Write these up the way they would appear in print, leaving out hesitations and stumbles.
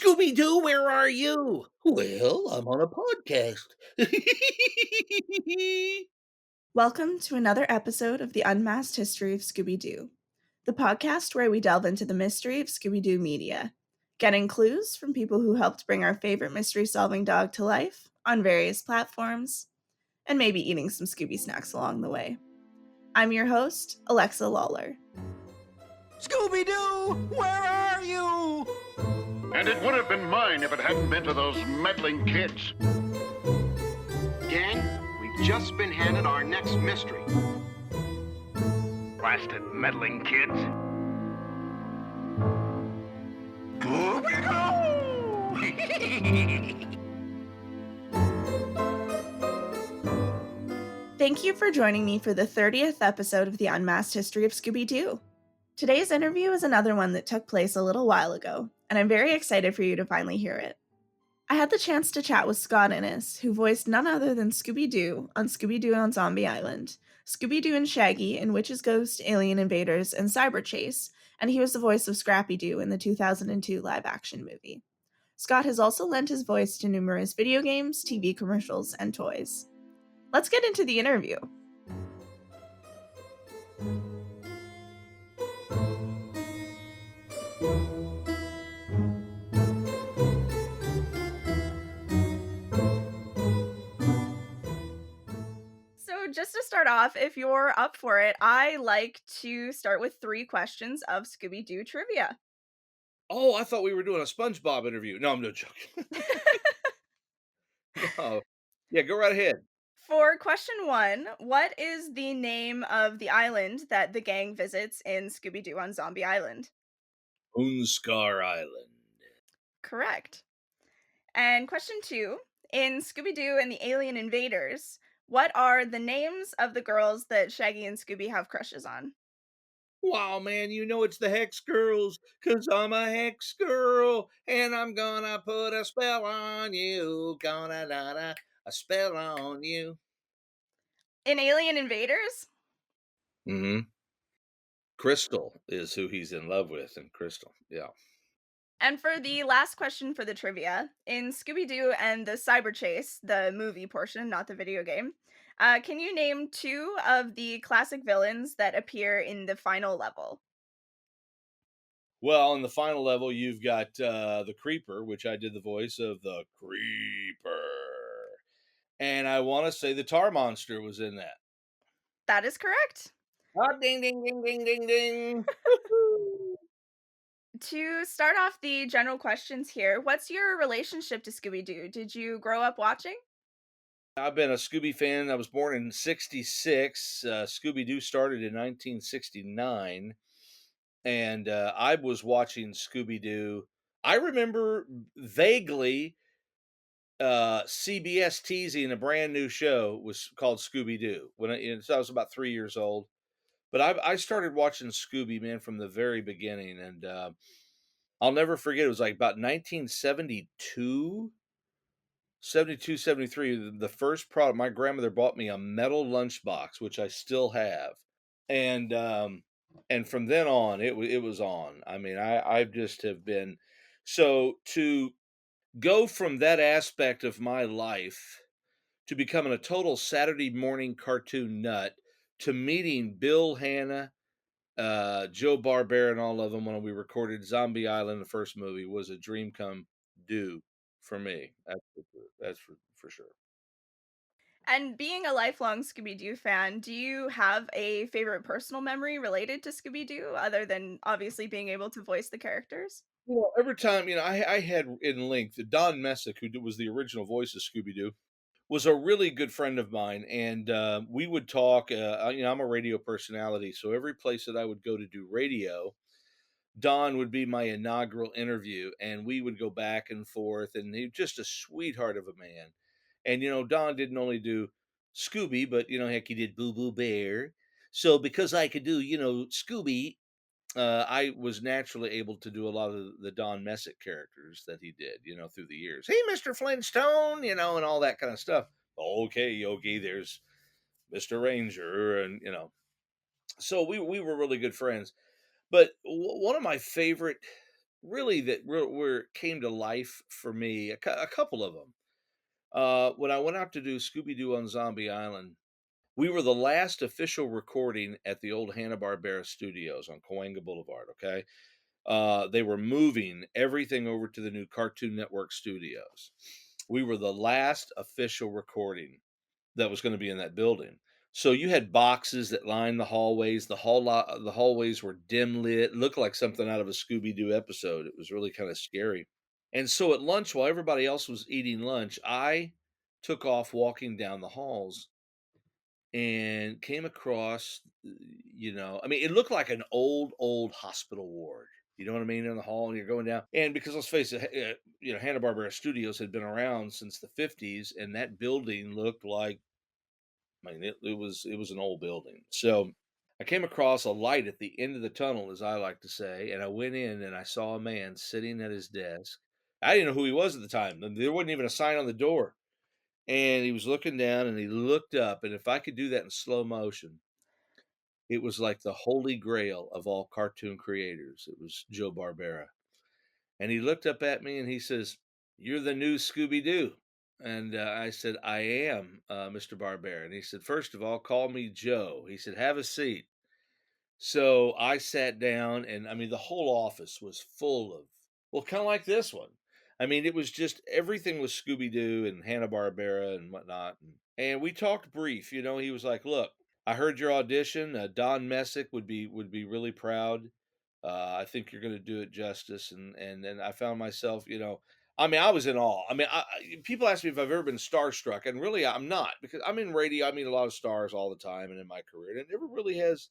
Scooby-Doo, where are you? Well, I'm on a podcast. Welcome to another episode of the Unmasked History of Scooby-Doo, the podcast where we delve into the mystery of Scooby-Doo media, getting clues from people who helped bring our favorite mystery-solving dog to life on various platforms, and maybe eating some Scooby snacks along the way. I'm your host, Alexa Lawler. Scooby-Doo, where are you? And it would have been mine if it hadn't been to those meddling kids. Gang, we've just been handed our next mystery. Blasted meddling kids. Thank you for joining me for the 30th episode of the Unmasked History of Scooby-Doo. Today's interview is another one that took place a little while ago, and I'm very excited for you to finally hear it. I had the chance to chat with Scott Innes, who voiced none other than Scooby-Doo on Scooby-Doo on Zombie Island, Scooby-Doo and Shaggy in Witch's Ghost, Alien Invaders, and Cyber Chase, and he was the voice of Scrappy-Doo in the 2002 live-action movie. Scott has also lent his voice to numerous video games, TV commercials, and toys. Let's get into the interview. So just to start off, if you're up for it, I like to start with 3 questions of Scooby-Doo trivia. Oh, I thought we were doing a SpongeBob interview. No, I'm no joking. No. Yeah, go right ahead. For question 1, what is the name of the island that the gang visits in Scooby-Doo on Zombie Island? Moonscar Island. Correct. And question 2, in Scooby-Doo and the Alien Invaders, what are the names of the girls that Shaggy and Scooby have crushes on? Wow, man, you know it's the Hex Girls, 'cause I'm a Hex Girl, and I'm gonna put a spell on you. Gonna da a spell on you. In Alien Invaders? Mm-hmm. Crystal is who he's in love with, and Crystal, yeah. And for the last question for the trivia, in Scooby-Doo and the Cyber Chase, the movie portion, not the video game, can you name 2 of the classic villains that appear in the final level? Well, in the final level, you've got the Creeper, which I did the voice of the Creeper. And I want to say the Tar Monster was in that. That is correct. Oh, ding, ding, ding, ding, ding, ding. To start off the general questions here, what's your relationship to Scooby-Doo? Did you grow up watching? I've been a Scooby fan. I was born in '66. Scooby Doo started in 1969. And I was watching Scooby Doo. I remember vaguely CBS teasing a brand new show was called Scooby Doo so I was about 3 years old. But I started watching Scooby, man, from the very beginning, and I'll never forget. It was like about 1972, 72, 73. The first product my grandmother bought me a metal lunchbox, which I still have, and from then on, it was on. I mean, I just have been so to go from that aspect of my life to becoming a total Saturday morning cartoon nut to meeting Bill Hanna, Joe Barbera, and all of them when we recorded Zombie Island, the first movie, was a dream come due for me. That's for sure. And being a lifelong Scooby-Doo fan, do you have a favorite personal memory related to Scooby-Doo other than obviously being able to voice the characters? Well, every time, I had in Link, Don Messick, was the original voice of Scooby Doo, was a really good friend of mine, and we would talk. I'm a radio personality, so every place that I would go to do radio, Don would be my inaugural interview, and we would go back and forth. And he was just a sweetheart of a man. And Don didn't only do Scooby, but heck, he did Boo Boo Bear. So because I could do Scooby, I was naturally able to do a lot of the Don Messick characters that he did, through the years. Hey, Mr. Flintstone, and all that kind of stuff. Okay, Yogi, there's Mr. Ranger, and so we were really good friends. But one of my favorite really that where it came to life for me, a couple of them. When I went out to do Scooby-Doo on Zombie Island, we were the last official recording at the old Hanna-Barbera studios on Cahuenga Boulevard, okay? They were moving everything over to the new Cartoon Network studios. We were the last official recording that was gonna be in that building. So you had boxes that lined the hallways. The hallways were dim lit, looked like something out of a Scooby-Doo episode. It was really kinda scary. And so at lunch, while everybody else was eating lunch, I took off walking down the halls and came across, I mean, it looked like an old hospital ward. You know what I mean? In the hall, and you're going down. And because let's face it, Hanna-Barbera Studios had been around since the 50s, and that building looked like, I mean, it was an old building. So I came across a light at the end of the tunnel, as I like to say, and I went in and I saw a man sitting at his desk. I didn't know who he was at the time. There wasn't even a sign on the door. And he was looking down and he looked up. And if I could do that in slow motion, it was like the holy grail of all cartoon creators. It was Joe Barbera. And he looked up at me and he says, "You're the new Scooby Doo." And I said, "I am, Mr. Barbera." And he said, "First of all, call me Joe." He said, "Have a seat." So I sat down, and I mean, the whole office was full of, well, kind of like this one. I mean, it was just everything was Scooby Doo and Hanna Barbera and whatnot. And we talked brief. He was like, "Look, I heard your audition. Don Messick would be really proud. I think you're going to do it justice." And then I found myself, I mean, I was in awe. I mean, people ask me if I've ever been starstruck, and really, I'm not, because I'm in radio. I meet a lot of stars all the time, and in my career, and it never really has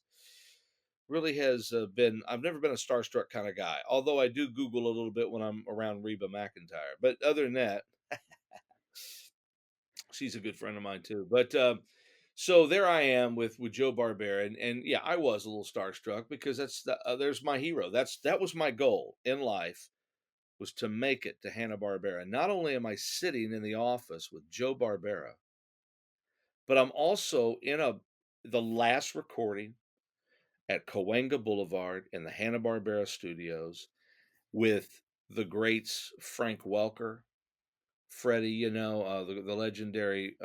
been. I've never been a starstruck kind of guy. Although I do Google a little bit when I'm around Reba McEntire. But other than that, she's a good friend of mine too. But so there I am with Joe Barbera, and yeah, I was a little starstruck because there's my hero. That was my goal in life, was to make it to Hanna Barbera. Not only am I sitting in the office with Joe Barbera, but I'm also in the last recording at Cahuenga Boulevard in the Hanna Barbera studios with the greats Frank Welker, Freddie, the legendary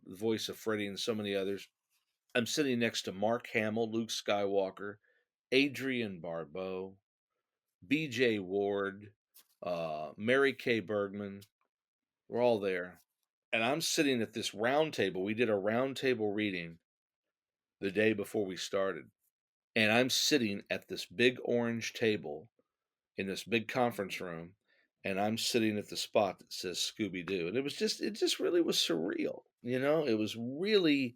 voice of Freddie, and so many others. I'm sitting next to Mark Hamill, Luke Skywalker, Adrian Barbeau, B.J. Ward, Mary Kay Bergman. We're all there. And I'm sitting at this round table. We did a round table reading the day before we started. And I'm sitting at this big orange table in this big conference room, and I'm sitting at the spot that says Scooby Doo. And it just really was surreal. It was really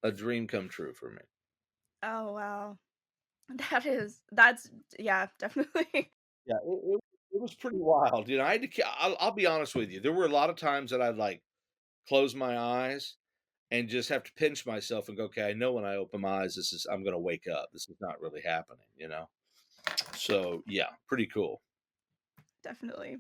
a dream come true for me. Oh, wow. That's yeah, definitely. Yeah, it was pretty wild. I had to, I'll be honest with you. There were a lot of times that I'd like close my eyes and just have to pinch myself and go, okay, I know when I open my eyes, I'm going to wake up. This is not really happening. So yeah, pretty cool. Definitely.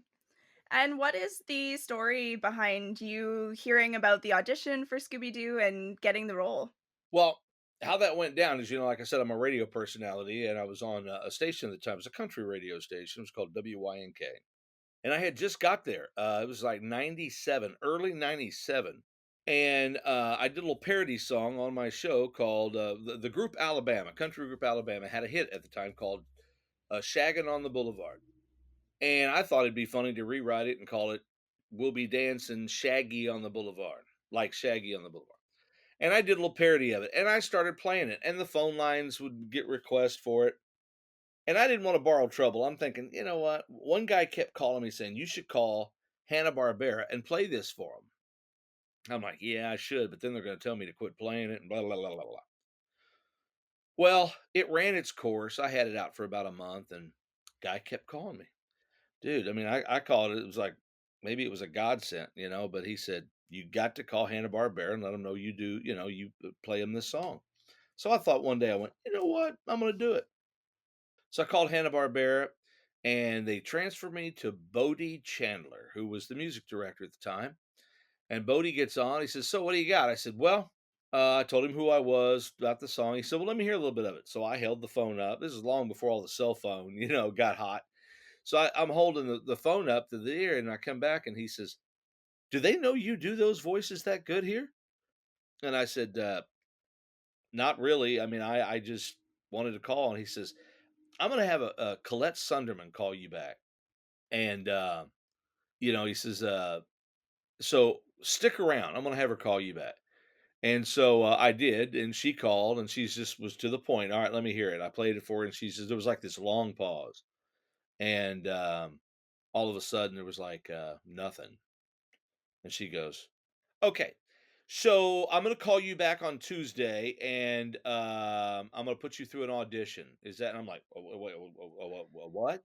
And what is the story behind you hearing about the audition for Scooby-Doo and getting the role? Well, how that went down is, like I said, I'm a radio personality, and I was on a station at the time. It was a country radio station. It was called WYNK. And I had just got there. It was like 97, early 97. And I did a little parody song on my show called the group Alabama, country group Alabama, had a hit at the time called Shaggin' on the Boulevard. And I thought it'd be funny to rewrite it and call it "We'll Be Dancing Shaggy on the Boulevard," like Shaggy on the Boulevard. And I did a little parody of it, and I started playing it, and the phone lines would get requests for it. And I didn't want to borrow trouble. I'm thinking, you know what? One guy kept calling me saying, "You should call Hanna-Barbera and play this for them." I'm like, "Yeah, I should," but then they're going to tell me to quit playing it and blah, blah, blah, blah, blah. Well, it ran its course. I had it out for about a month, and guy kept calling me. Dude, I mean, I called it. It was like, maybe it was a godsend, but he said, "You got to call Hanna-Barbera and let them know you do, you play them this song." So I thought one day, I went, "You know what? I'm going to do it." So I called Hanna-Barbera, and they transferred me to Bodie Chandler, who was the music director at the time. And Bodie gets on. He says, "So what do you got?" I said, "Well," I told him who I was, about the song. He said, "Well, let me hear a little bit of it." So I held the phone up. This is long before all the cell phone, got hot. So I'm holding the phone up to the ear, and I come back, and he says, "Do they know you do those voices that good here?" And I said, "Not really. I mean, I just wanted to call." And he says, "I'm gonna have a Colette Sunderman call you back." And he says, "So stick around. I'm gonna have her call you back." And so I did, and she called, and she just was to the point. All right, let me hear it. I played it for her, and she says there was like this long pause, and all of a sudden there was like nothing, and she goes, "Okay, so I'm gonna call you back on Tuesday, and I'm gonna put you through an audition. Is that?" And I'm like, "Oh, wait, what?"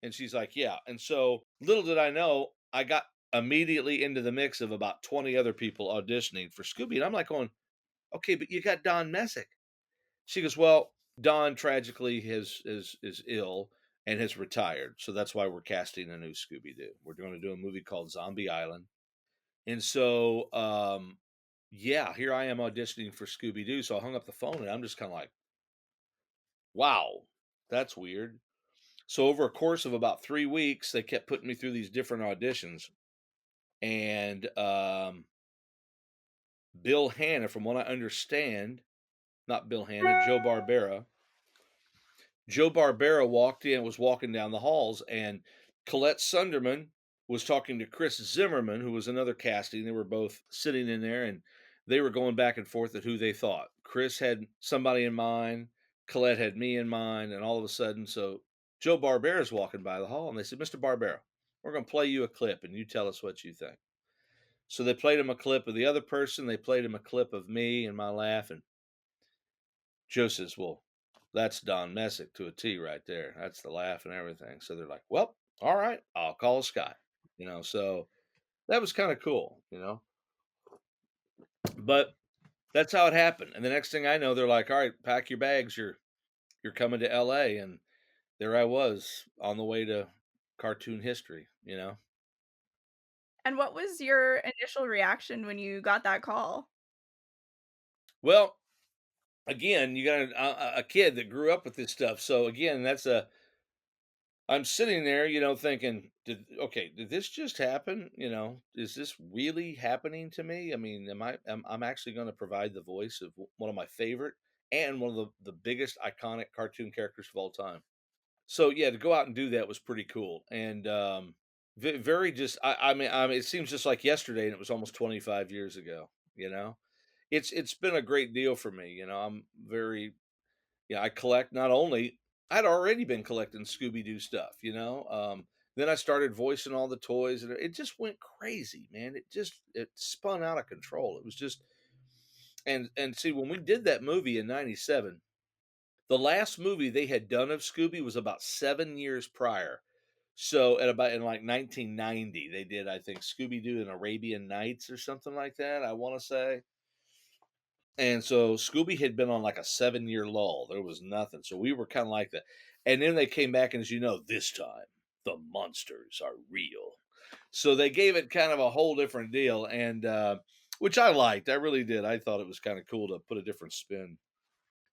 And she's like, "Yeah." And so little did I know, I got immediately into the mix of about 20 other people auditioning for Scooby, and I'm like going, "Okay, but you got Don Messick." She goes, "Well, Don tragically is ill and has retired, so that's why we're casting a new Scooby-Doo. We're going to do a movie called Zombie Island." And so, yeah, here I am auditioning for Scooby-Doo. So I hung up the phone, and I'm just kind of like, "Wow, that's weird." So over a course of about 3 weeks, they kept putting me through these different auditions, and Bill Hanna, from what I understand, not Bill Hanna, Joe Barbera was walking down the halls, and Colette Sunderman was talking to Chris Zimmerman, who was another casting. They were both sitting in there, and they were going back and forth at who they thought. Chris had somebody in mind, Colette had me in mind, and all of a sudden, so Joe Barbera's walking by the hall, and they said, "Mr. Barbera, we're going to play you a clip, and you tell us what you think." So they played him a clip of the other person. They played him a clip of me and my laugh, and Joe says, "Well, that's Don Messick to a T right there. That's the laugh and everything." So they're like, "Well, all right, I'll call Scott." So that was kind of cool. But that's how it happened. And the next thing I know, they're like, "All right, pack your bags. You're coming to LA." And there I was on the way to cartoon history. And what was your initial reaction when you got that call? Well, again, you got a kid that grew up with this stuff. So again, I'm sitting there, thinking, did this just happen? Is this really happening to me? I mean, I'm actually going to provide the voice of one of my favorite and one of the biggest iconic cartoon characters of all time. So yeah, to go out and do that was pretty cool. And very just, I mean, it seems just like yesterday, and it was almost 25 years ago. You know, it's been a great deal for me. I'm very yeah, I collect not only I'd already been collecting Scooby-Doo stuff. Then I started voicing all the toys, and it just went crazy, man. It spun out of control. It was just and see, when we did that movie in '97, the last movie they had done of Scooby was about 7 years prior. So at about in like 1990, they did, I think, Scooby-Doo and Arabian Nights or something like that, I want to say. And so Scooby had been on like a 7 year lull. There was nothing. So we were kind of like that. And then they came back, and as you know, this time the monsters are real. So they gave it kind of a whole different deal, and which I liked. I really did. I thought it was kind of cool to put a different spin.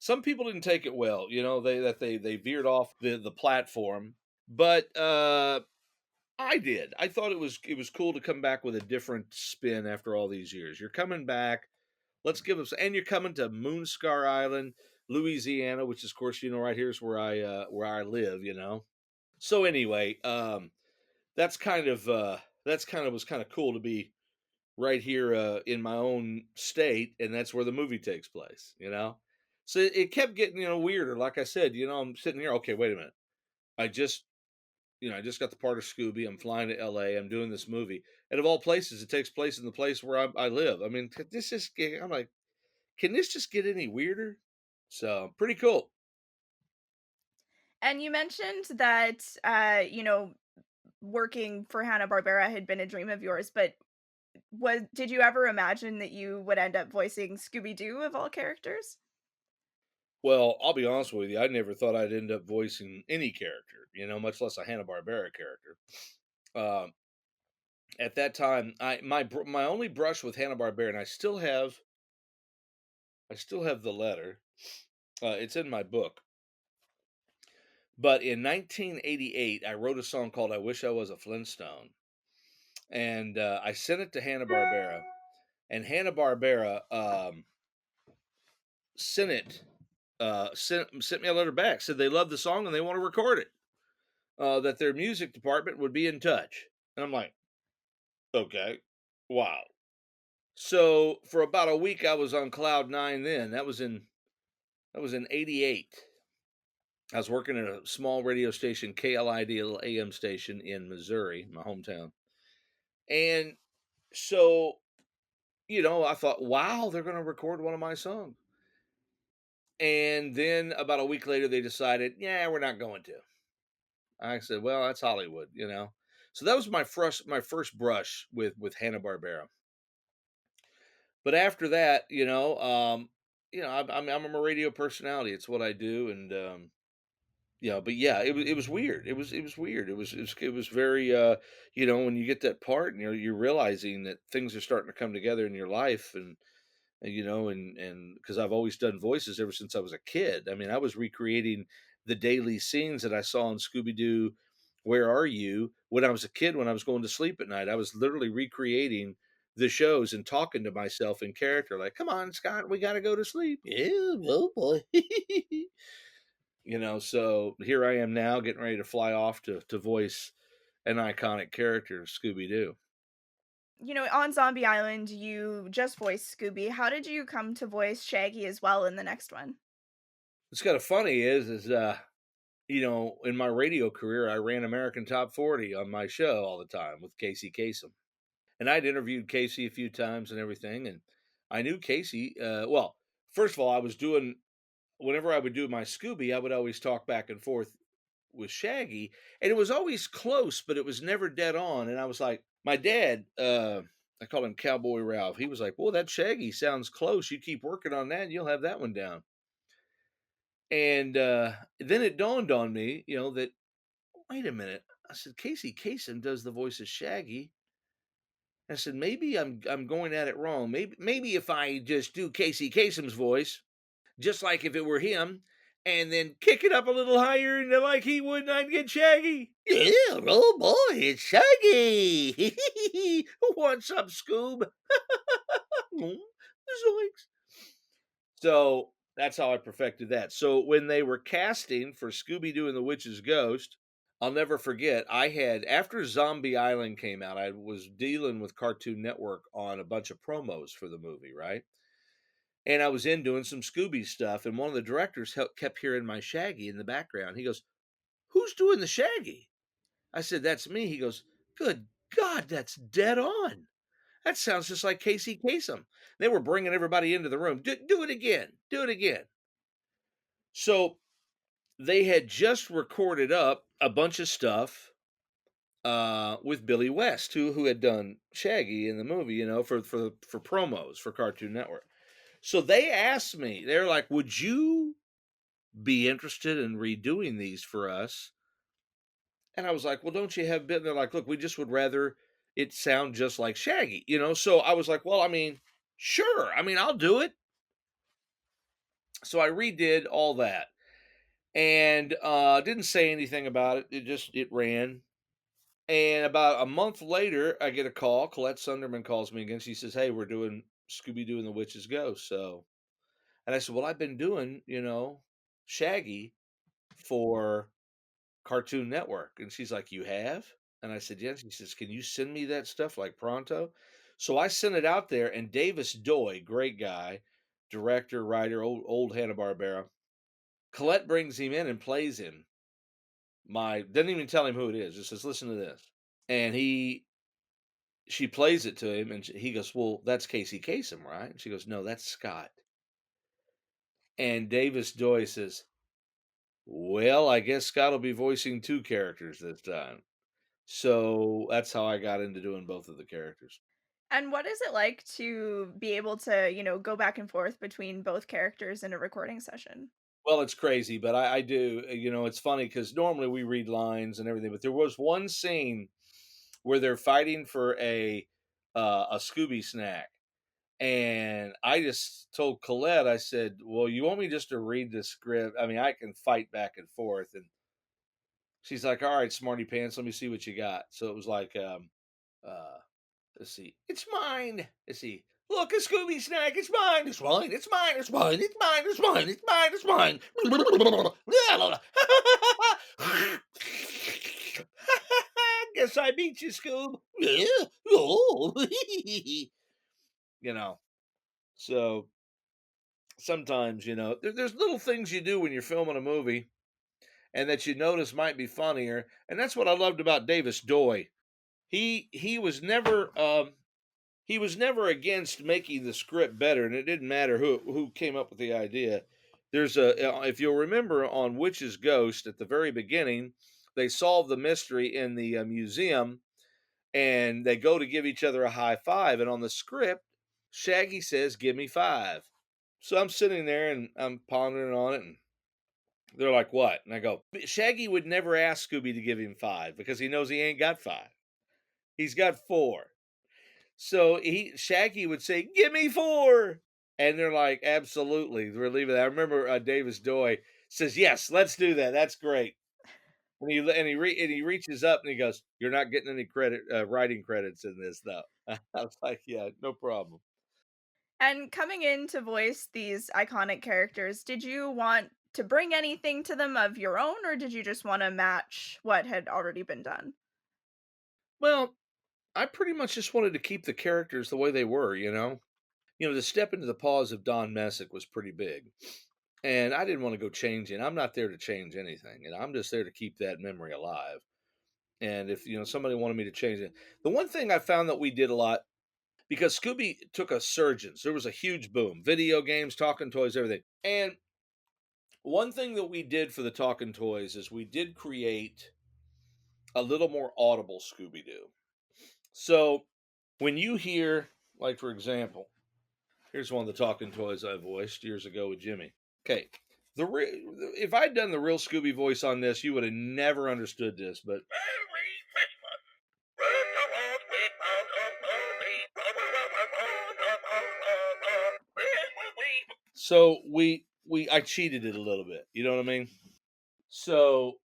Some people didn't take it well, they veered off the platform, but I did. I thought it was cool to come back with a different spin after all these years. You're coming back. Let's give them, and you're coming to Moonscar Island, Louisiana, which is, of course, right here is where I live. So anyway, that's kind of was kind of cool to be right here in my own state, and that's where the movie takes place. So it kept getting weirder. Like I said, I'm sitting here. Okay, wait a minute. I just I just got the part of Scooby. I'm flying to LA. I'm doing this movie, and of all places, it takes place in the place where I live. I mean, this is. I'm like, can this just get any weirder? So pretty cool. And you mentioned that, working for Hanna-Barbera had been a dream of yours, but did you ever imagine that you would end up voicing Scooby-Doo of all characters? Well, I'll be honest with you. I never thought I'd end up voicing any character, much less a Hanna Barbera character. Um, at that time, my only brush with Hanna Barbera, and I still have the letter. It's in my book, But in 1988, I wrote a song called "I Wish I Was a Flintstone," and I sent it to Hanna Barbera, and Hanna Barbera sent it sent me a letter back, said they love the song and they want to record it. That their music department would be in touch, and I'm like, okay, wow. So for about a week, I was on cloud nine. Then that was in '88. I was working at a small radio station, KLID, a little AM station in Missouri, my hometown. And so, I thought, wow, they're going to record one of my songs. And then about a week later, they decided, yeah, we're not going to. I said, well, that's Hollywood. So that was my first brush with Hanna Barbera. But after that, I'm a radio personality. It's what I do, and but yeah, it was weird. It was weird. It was very when you get that part and you're realizing that things are starting to come together in your life, and because I've always done voices ever since I was a kid. I mean, I was recreating the daily scenes that I saw in Scooby-Doo, Where Are You, when I was a kid, when I was going to sleep at night. I was literally recreating the shows and talking to myself in character, like, come on, Scott, we got to go to sleep. Yeah, oh boy. So here I am now getting ready to fly off to voice an iconic character, Scooby-Doo. On Zombie Island, you just voiced Scooby. How did you come to voice Shaggy as well in the next one? What's kind of funny is in my radio career, I ran American Top 40 on my show all the time with Casey Kasem. And I'd interviewed Casey a few times and everything. And I knew Casey. Well, first of all, whenever I would do my Scooby, I would always talk back and forth with Shaggy. And it was always close, but it was never dead on. And I was like, my dad, I call him Cowboy Ralph. He was like, well, that Shaggy sounds close. You keep working on that and you'll have that one down. And then it dawned on me, that wait a minute. I said, Casey Kasem does the voice of Shaggy. I said, maybe I'm going at it wrong. Maybe if I just do Casey Kasem's voice, just like if it were him, and then kick it up a little higher and like he would, I'd get Shaggy. Yeah, oh boy, it's Shaggy. What's up, Scoob? Zoinks. So that's how I perfected that. So when they were casting for Scooby-Doo and the Witch's Ghost, I'll never forget, after Zombie Island came out, I was dealing with Cartoon Network on a bunch of promos for the movie, right? And I was in doing some Scooby stuff, and one of the directors kept hearing my Shaggy in the background. He goes, who's doing the Shaggy? I said, that's me. He goes, good God, that's dead on. That sounds just like Casey Kasem. They were bringing everybody into the room. Do it again. Do it again. So they had just recorded up a bunch of stuff with Billy West, who had done Shaggy in the movie, for promos for Cartoon Network. So they asked me, they're like, would you be interested in redoing these for us? And I was like, well, don't you have been? They're like, look, we just would rather it sound just like Shaggy, So I was like, well, I mean, sure. I mean, I'll do it. So I redid all that and didn't say anything about it. It ran. And about a month later, I get a call. Colette Sunderman calls me again. She says, hey, we're doing Scooby-Doo and the Witch's Ghost. And I said, well, I've been doing, Shaggy for Cartoon Network. And she's like, you have? And I said, yes. She says, can you send me that stuff like pronto? So I sent it out there, and Davis Doy, great guy, director, writer, old Hanna-Barbera. Colette brings him in and plays him. Didn't even tell him who it is. Just says, listen to this. And she plays it to him, and he goes, well, that's Casey Kasem, right? And she goes, no, that's Scott. And Davis Doy says, well, I guess Scott will be voicing two characters this time. So that's how I got into doing both of the characters. And what is it like to be able to, go back and forth between both characters in a recording session? Well, it's crazy, but I do. It's funny because normally we read lines and everything, but there was one scene where they're fighting for a Scooby snack. And I just told Colette, I said, well, you want me just to read the script? I mean, I can fight back and forth. And She's like, "All right, smarty pants, let me see what you got." So it was like, uh, let's see, it's mine. Let's see. Look, a Scooby snack. It's mine. It's mine. It's mine. It's mine. It's mine. It's mine. It's mine. It's mine. Guess I beat you, Scoob. Oh. you know. So sometimes, there's little things you do when you're filming a movie and that you notice might be funnier. And that's what I loved about Davis Doy. He was never against making the script better, and it didn't matter who came up with the idea. There's if you'll remember on Witch's Ghost at the very beginning, they solve the mystery in the museum, and they go to give each other a high five, and on the script, Shaggy says, "Give me five." So I'm sitting there and I'm pondering on it, and they're like, "What?" And I go, "Shaggy would never ask Scooby to give him five because he knows he ain't got five. He's got four." So Shaggy would say, "Give me four," and they're like, "Absolutely, we're leaving that." I remember Davis Doy says, "Yes, let's do that. That's great." And he reaches up and he goes, "You're not getting any credit writing credits in this, though." I was like, "Yeah, no problem." And coming in to voice these iconic characters, did you want to bring anything to them of your own, or did you just want to match what had already been done? Well, I pretty much just wanted to keep the characters the way they were, you know. To step into the paws of Don Messick was pretty big. And I didn't want to go changing. I'm not there to change anything. And I'm just there to keep that memory alive. And if somebody wanted me to change it, the one thing I found that we did a lot because Scooby took a surge, there was a huge boom, video games, talking toys, everything. And one thing that we did for the talking toys is we did create a little more audible Scooby Doo. So when you hear, like for example, here's one of the talking toys I voiced years ago with Jimmy. Okay, if I'd done the real Scooby voice on this, you would have never understood this. But so I cheated it a little bit. You know what I mean? So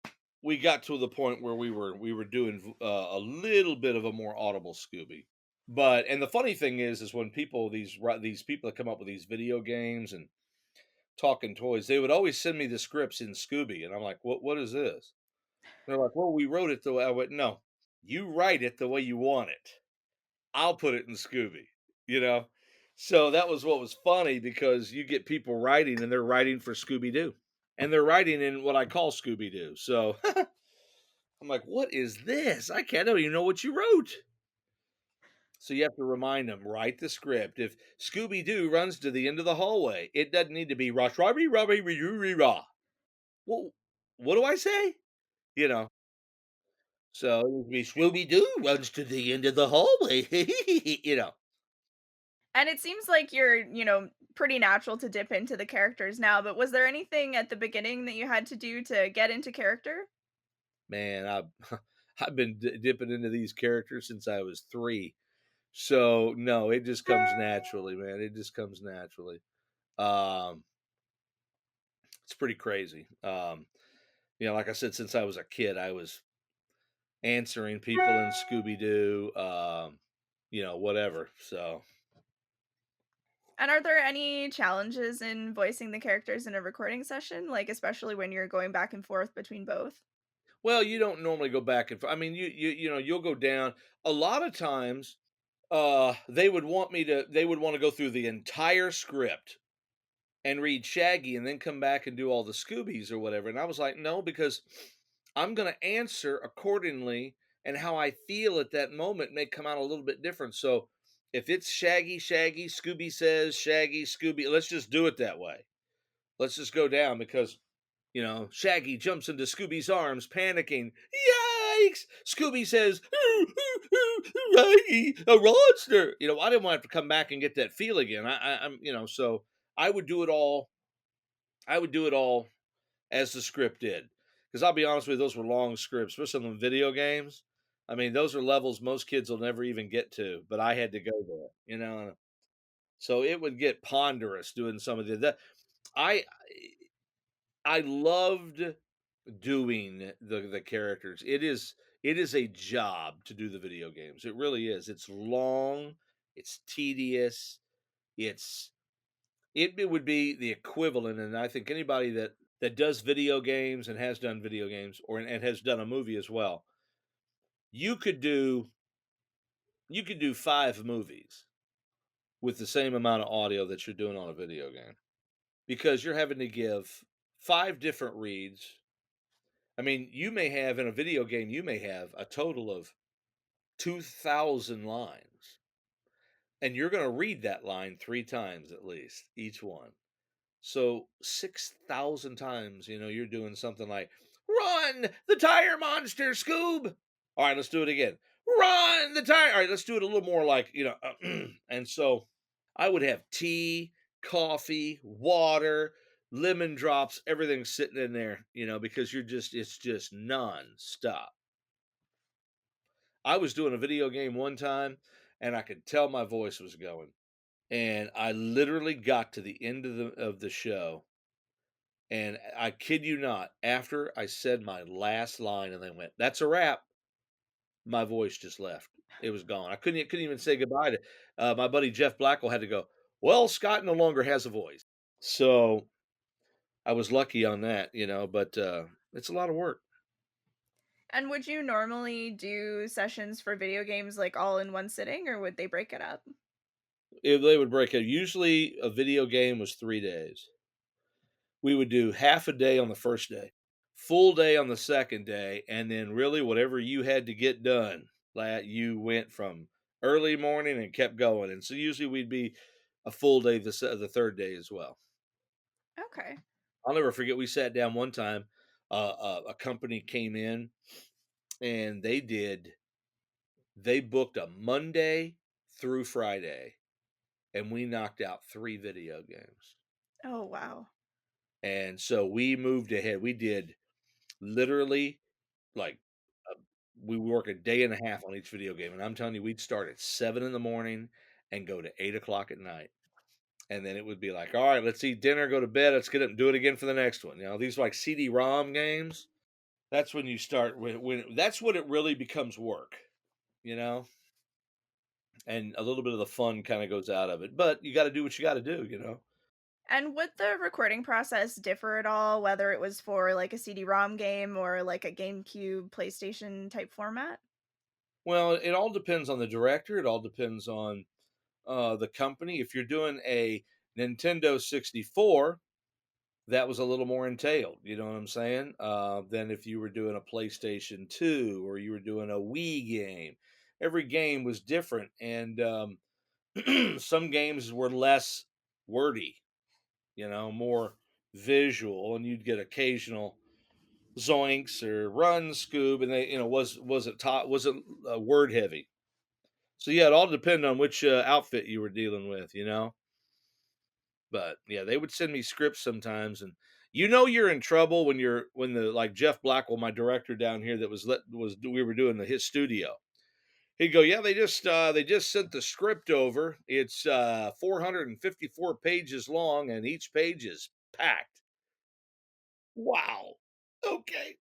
we got to the point where we were doing a little bit of a more audible Scooby. And the funny thing is when these people that come up with these video games and talking toys, they would always send me the scripts in Scooby, and I'm like, what is this? They're like, well, we wrote it the way I went. No, you write it the way you want it. I'll put it in Scooby. You know. So that was what was funny because you get people writing and they're writing for Scooby Doo and they're writing in what I call Scooby Doo. So I'm like, what is this? I don't even know what you wrote. So you have to remind them, write the script. If Scooby Doo runs to the end of the hallway, it doesn't need to be rush, robby, robby, rah. Well, what do I say? You know. So it would be Scooby Doo runs to the end of the hallway. you know. And it seems like you're, pretty natural to dip into the characters now, but was there anything at the beginning that you had to do to get into character? Man, I've been dipping into these characters since I was 3. So no, it just comes naturally, man. It just comes naturally. Um, it's pretty crazy. Like I said, since I was a kid, I was answering people in Scooby Doo, whatever. So, And are there any challenges in voicing the characters in a recording session, like especially when you're going back and forth between both? well, you don't normally go back and. I mean, you'll go down a lot of times. They would want me to. They would want to go through the entire script and read Shaggy and then come back and do all the Scoobies or whatever. And I was like, no, because I'm going to answer accordingly, and how I feel at that moment may come out a little bit different. So if it's Shaggy, Shaggy, Scooby says, Shaggy, Scooby, let's just do it that way. Let's just go down because, Shaggy jumps into Scooby's arms, panicking. Yikes! Scooby says, Shaggy, a monster. I didn't want to have to come back and get that feel again. So I would do it all. I would do it all as the script did. Because I'll be honest with you, those were long scripts, especially in video games. I mean, those are levels most kids will never even get to, but I had to go there. So it would get ponderous doing some of the that I I loved doing the characters. It is a job to do the video games. It really is. It's long, it's tedious, it's it would be the equivalent, and I think anybody that does video games and has done video games and has done a movie as well, you could do you could do 5 movies with the same amount of audio that you're doing on a video game because you're having to give 5 different reads. I mean, you may have in a video game, you may have a total of 2,000 lines, and you're going to read that line 3 times at least, each one. So 6,000 times, you're doing something like, run the tire monster, Scoob. All right, let's do it again. Run the tire. All right, let's do it a little more like, and so I would have tea, coffee, water, lemon drops, everything sitting in there, because it's just nonstop. I was doing a video game one time and I could tell my voice was going. And I literally got to the end of the show. And I kid you not, after I said my last line and they went, "That's a wrap," my voice just left. It was gone. I couldn't even say goodbye to my buddy Jeff Blackwell had to go, "Well, Scott no longer has a voice." So I was lucky on that, but it's a lot of work. And would you normally do sessions for video games like all in one sitting, or would they break it up? If they would break it, usually a video game was 3 days. We would do half a day on the first day, full day on the second day, and then really whatever you had to get done, you went from early morning and kept going. And so usually we'd be a full day the third day as well. Okay. I'll never forget. We sat down one time. A company came in and they booked a Monday through Friday, and we knocked out 3 video games. Oh, wow. And so we moved ahead. We did literally like uh, we would work a day and a half on each video game, and I'm telling you, we'd start at 7 in the morning and go to 8 o'clock at night, and then it would be like, all right, let's eat dinner, go to bed, let's get up and do it again for the next one. These like CD-ROM games. That's when you start when that's when it really becomes work, you know, and a little bit of the fun kind of goes out of it. But you got to do what you got to do. And would the recording process differ at all, whether it was for like a CD-ROM game or like a GameCube, PlayStation type format? Well, it all depends on the director. It all depends on the company. If you're doing a Nintendo 64, that was a little more entailed. You know what I'm saying? Than if you were doing a PlayStation 2 or you were doing a Wii game. Every game was different, and some games were less wordy. More visual, and you'd get occasional zoinks or run, Scoob, and they, was it word heavy? So yeah, it all depended on which outfit you were dealing with. But yeah, they would send me scripts sometimes, and you're in trouble when the like Jeff Blackwell, my director down here, that was we were doing his studio. He'd go, yeah, they just sent the script over. It's 454 pages long, and each page is packed. Wow. Okay.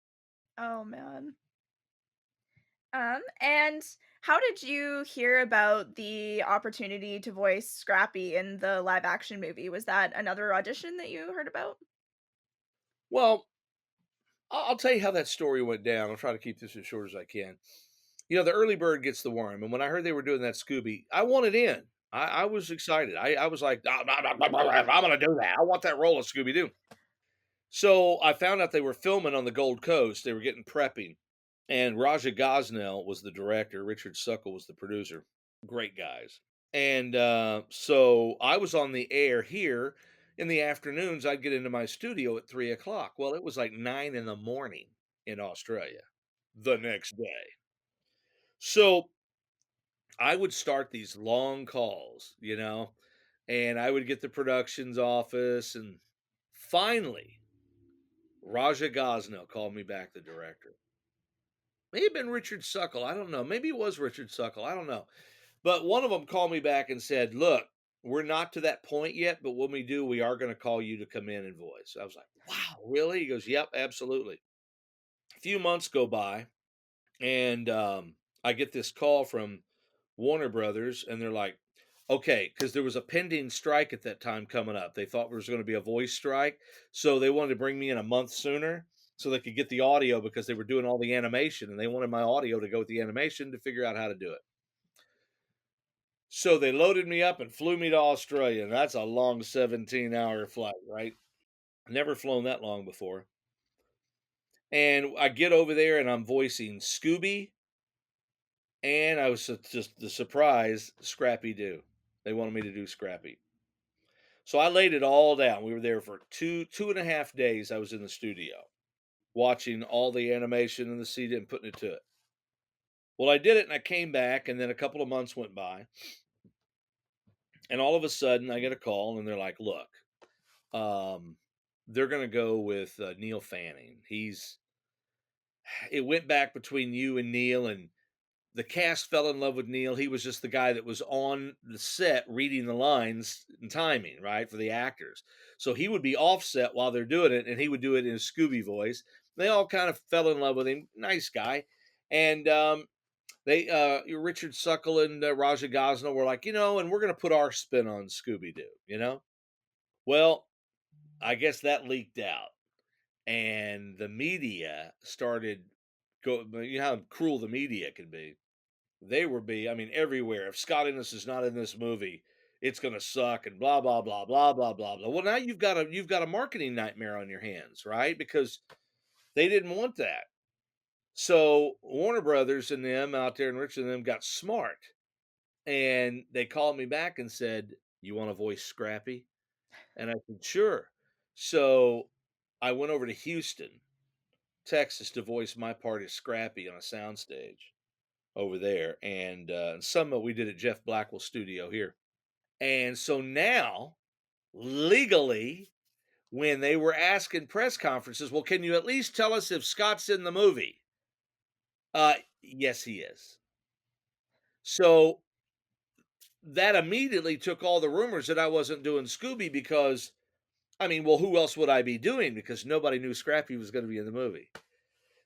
Oh man. And how did you hear about the opportunity to voice Scrappy in the live action movie? Was that another audition that you heard about? Well, I'll tell you how that story went down. I'll try to keep this as short as I can. The early bird gets the worm, and when I heard they were doing that Scooby, I wanted in. I was excited. I was like, I'm going to do that. I want that role of Scooby Doo. So I found out they were filming on the Gold Coast. They were getting prepping, and Raja Gosnell was the director. Richard Suckle was the producer. Great guys. And so I was on the air here in the afternoons. I'd get into my studio at 3 o'clock. Well, it was like 9 in the morning in Australia the next day. So I would start these long calls, and I would get the production's office. And finally, Raja Gosnell called me back, the director. May have been Richard Suckle. I don't know. Maybe it was Richard Suckle. I don't know. But one of them called me back and said, look, we're not to that point yet, but when we do, we are going to call you to come in and voice. I was like, wow, really? He goes, yep, absolutely. few months go by, and I get this call from Warner Brothers, and they're like, okay, because there was a pending strike at that time coming up. They thought there was going to be a voice strike, so they wanted to bring me in a month sooner so they could get the audio because they were doing all the animation, and they wanted my audio to go with the animation to figure out how to do it. So they loaded me up and flew me to Australia, and that's a long 17-hour flight, right? Never flown that long before. And I get over there and I'm voicing Scooby, and I was just the surprise Scrappy-Doo. They wanted me to do Scrappy. So I laid it all down. We were there for two and a half days. I was in the studio watching all the animation and the CD and putting it to it. Well, I did it and I came back, and then a couple of months went by, and all of a sudden I get a call and they're like, look, um, they're going to go with Neil Fanning. It went back between you and Neil, and the cast fell in love with Neil. He was just the guy that was on the set reading the lines and timing, right, for the actors. So he would be offset while they're doing it, and he would do it in his Scooby voice. They all kind of fell in love with him. Nice guy. And Richard Suckle and Raja Gosnell were like, and we're going to put our spin on Scooby-Doo. Well, I guess that leaked out, and the media started you know how cruel the media can be. They were I mean, everywhere. If Scott Innes is not in this movie, it's gonna suck and blah blah blah blah blah blah blah. Well, now you've got a marketing nightmare on your hands, right? Because they didn't want that. So Warner Brothers and them out there and Richard and them got smart, and they called me back and said, "You want to voice Scrappy?" And I said, "Sure." So I went over to Houston, Texas, to voice my part as Scrappy on a soundstage over there, and some we did at Jeff Blackwell's studio here. And so now, legally, when they were asking press conferences, well, can you at least tell us if Scott's in the movie? Yes, he is. So that immediately took all the rumors that I wasn't doing Scooby because, I mean, well, who else would I be doing? Because nobody knew Scrappy was going to be in the movie.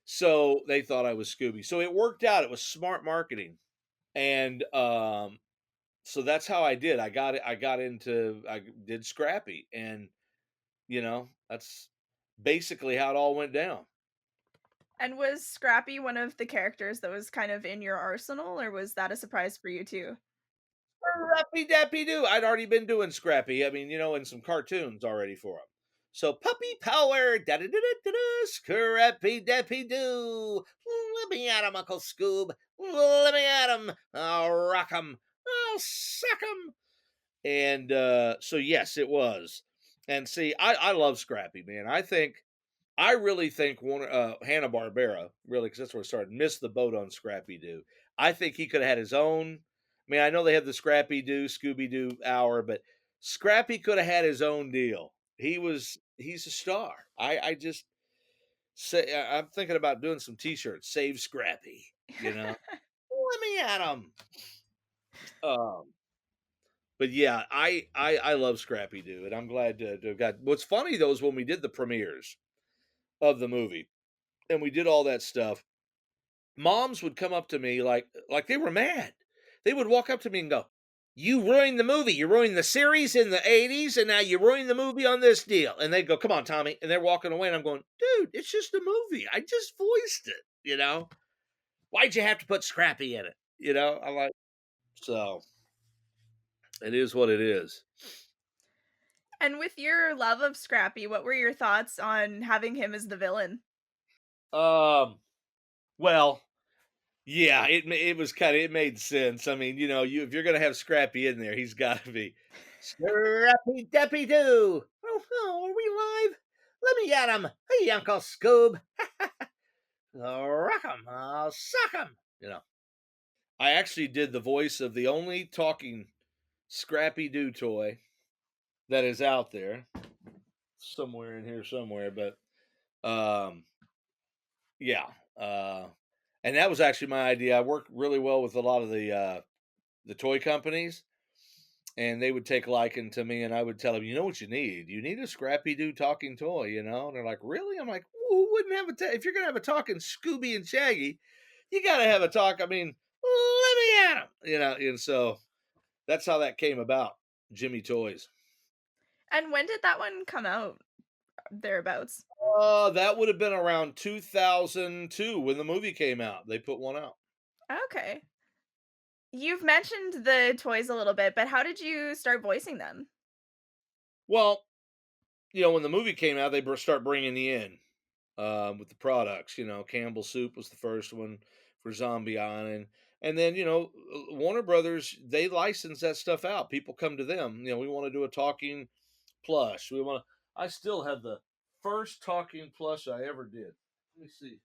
So they thought I was Scooby. So it worked out. It was smart marketing. And so that's how I did. I did Scrappy, and that's basically how it all went down. And was Scrappy one of the characters that was kind of in your arsenal, or was that a surprise for you too? Scrappy Dappy Doo. I'd already been doing Scrappy. I mean, in some cartoons already for him. So puppy power, da da da da da, Scrappy Dappy Doo. Let me at him, Uncle Scoob. Let me at him. I'll rock him. I'll suck him. And so yes, it was. And see, I love Scrappy, man. I really think Hanna Barbera, really, because that's where it started, missed the boat on Scrappy Doo. I think he could have had his own. I mean, I know they have the Scrappy Doo, Scooby Doo hour, but Scrappy could have had his own deal. He's a star. I just say I'm thinking about doing some T-shirts. Save Scrappy. Let me at him. Um, but yeah, I love Scrappy Doo, and I'm glad to have got. What's funny though is when we did the premieres of the movie, and we did all that stuff, moms would come up to me like they were mad. They would walk up to me and go, "You ruined the movie. You ruined the series in the '80s, and now you ruined the movie on this deal." And they go, "Come on, Tommy," and they're walking away, and I'm going, "Dude, it's just a movie. I just voiced it. Why'd you have to put Scrappy in it? I'm like, so it is what it is." And with your love of Scrappy, what were your thoughts on having him as the villain? Well, yeah, it made sense. I mean, if you're gonna have Scrappy in there, he's got to be Scrappy Dappy Doo. Oh, are we live? Let me at him. Hey, Uncle Scoob. Rock him. I'll suck him. I actually did the voice of the only talking Scrappy Doo toy that is out there, somewhere in here somewhere. But um, yeah, and that was actually my idea. I worked really well with a lot of the toy companies, and they would take liking to me, and I would tell them, "You know what you need? You need a Scrappy-Doo talking toy, you know?" And they're like, "Really?" I'm like, "Who wouldn't have if you're gonna have a talking Scooby and Shaggy, you gotta have a talk. I mean, let me at 'em," you know. And so that's how that came about, Jimmy Toys. And when did that one come out, thereabouts? That would have been around 2002 when the movie came out. They put one out. Okay. You've mentioned the toys a little bit, but how did you start voicing them? Well, when the movie came out, they start bringing you in with the products. Campbell Soup was the first one for Zombie Island. And then, Warner Brothers, they license that stuff out. People come to them. We want to do a talking plush. I still have the first talking plush I ever did. Let me see.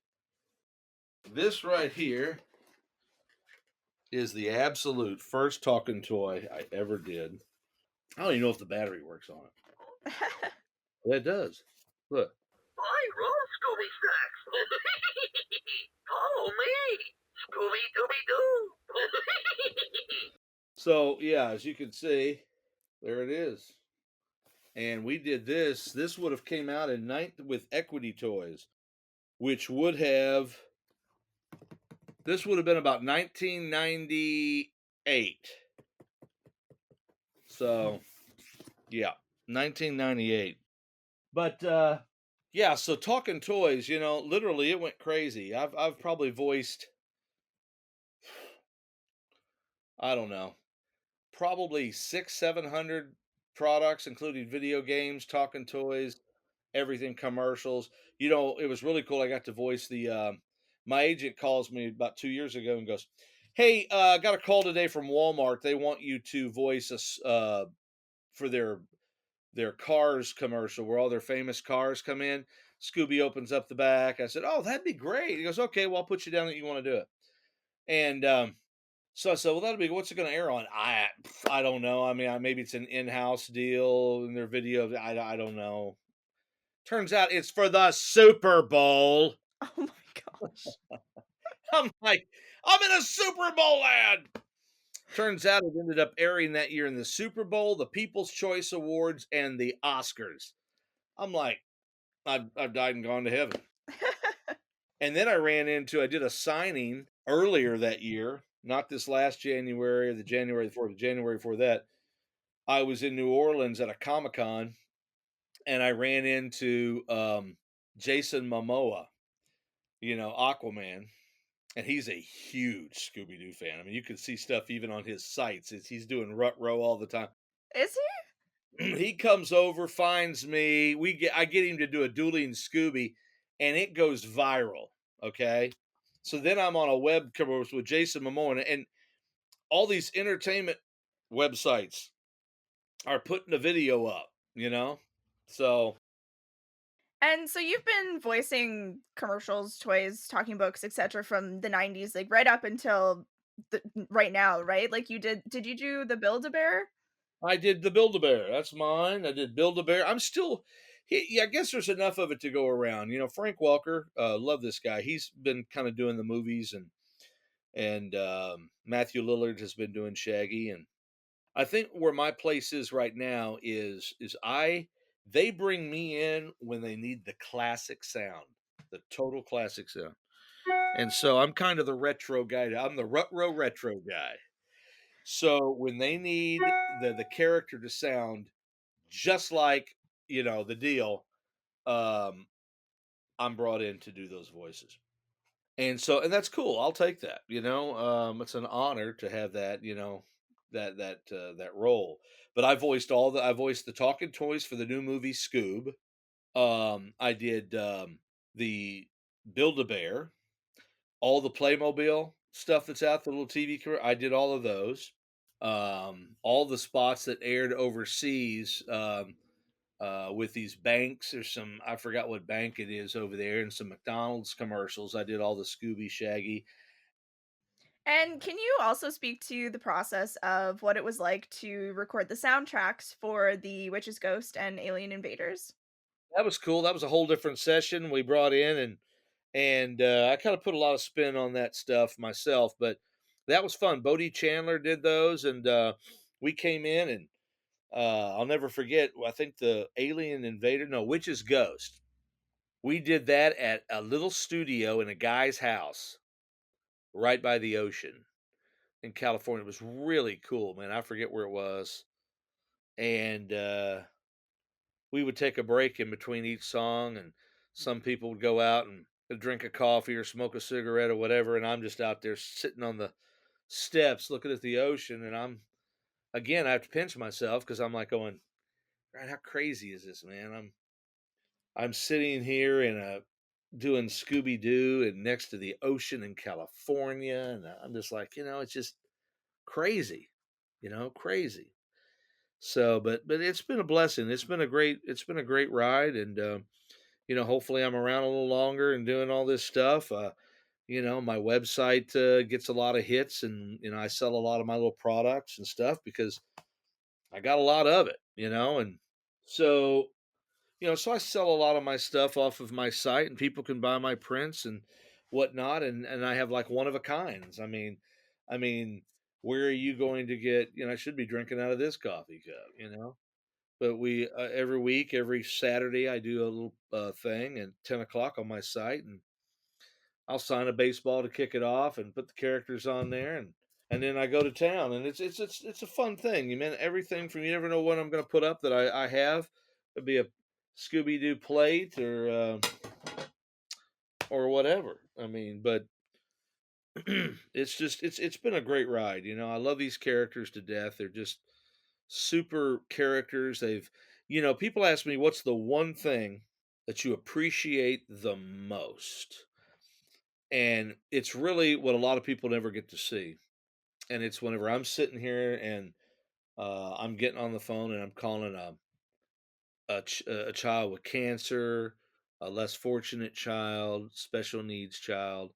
This right here is the absolute first talking toy I ever did. I don't even know if the battery works on it. Yeah, it does. Look. I love Scooby Snacks. Follow me, Scooby-Dooby-Doo. So, yeah, as you can see, there it is. And we did this. This would have came out in with Equity Toys, which this would have been about 1998. So, yeah, 1998. But yeah, so talking toys, literally it went crazy. I've probably voiced, I don't know, probably 700 products, including video games, talking toys, everything, commercials. It was really cool. I got to voice my agent calls me about 2 years ago and goes, "Hey, I got a call today from Walmart. They want you to voice us for their Cars commercial where all their famous cars come in. Scooby opens up the back." I said, "Oh, that'd be great." He goes, "Okay, well, I'll put you down that you want to do it." And so I said, "Well, that'll be, what's it going to air on?" I don't know. I mean, maybe it's an in-house deal in their video. I don't know. Turns out it's for the Super Bowl. Oh my gosh. I'm like, I'm in a Super Bowl ad. Turns out it ended up airing that year in the Super Bowl, the People's Choice Awards, and the Oscars. I'm like, I've died and gone to heaven. And then I did a signing earlier that year, not this last January or the January before that. I was in New Orleans at a Comic-Con, and I ran into Jason Momoa, Aquaman. And he's a huge Scooby-Doo fan. I mean, you can see stuff even on his sites. He's doing rut row all the time. Is He comes over, finds me. I get him to do a dueling Scooby, and it goes viral. Okay, so then I'm on a web commercial with Jason Momoa, and all these entertainment websites are putting a video up. So And so you've been voicing commercials, toys, talking books, etc. from the 90s, like right up until right now, right? Like did you do the Build-A-Bear? I did the Build-A-Bear. That's mine. I did Build-A-Bear. I'm still, yeah, I guess there's enough of it to go around. Frank Welker, love this guy. He's been kind of doing the movies, and Matthew Lillard has been doing Shaggy. And I think where my place is right now is they bring me in when they need the classic sound, the total classic sound. And so I'm kind of the retro guy. I'm the retro guy. So when they need the character to sound just like, the deal, um, I'm brought in to do those voices. And that's cool. I'll take that. It's an honor to have that, that role. But I voiced the talking toys for the new movie Scoob. I did the Build-A-Bear, all the Playmobil stuff that's out, the little TV career. I did all of those. All the spots that aired overseas with these banks. There's I forgot what bank it is over there, and some McDonald's commercials. I did all the Scooby, Shaggy. And can you also speak to the process of what it was like to record the soundtracks for The Witch's Ghost and Alien Invaders? That was cool. That was a whole different session we brought in, and I kind of put a lot of spin on that stuff myself, but that was fun. Bodie Chandler did those, and we came in and I'll never forget. I think the Alien Invader, no, Witch's Ghost. We did that at a little studio in a guy's house right by the ocean in California. It was really cool, man. I forget where it was. And we would take a break in between each song, and some people would go out and drink a coffee or smoke a cigarette or whatever. And I'm just out there sitting on the steps looking at the ocean. And I have to pinch myself because I'm like going, right, how crazy is this, man? I'm sitting here in a doing Scooby-Doo and next to the ocean in California, and I'm just like, it's just crazy, crazy. So, but it's been a blessing. It's been a great ride, and hopefully I'm around a little longer and doing all this stuff. My website gets a lot of hits, and I sell a lot of my little products and stuff because I got a lot of it, and so so I sell a lot of my stuff off of my site, and people can buy my prints and whatnot, and I have like one of a kinds. I mean, where are you going to get? I should be drinking out of this coffee cup. But we every week, every Saturday, I do a little thing at 10 o'clock on my site, and I'll sign a baseball to kick it off and put the characters on there, and then I go to town, and it's a fun thing. You mean everything from, you never know what I'm going to put up that I have. It'd be a Scooby Doo plate or whatever. I mean, but it's been a great ride. I love these characters to death. They're just super characters. People ask me what's the one thing that you appreciate the most, and it's really what a lot of people never get to see. And it's whenever I'm sitting here and I'm getting on the phone and I'm calling a child with cancer, a less fortunate child, special needs child,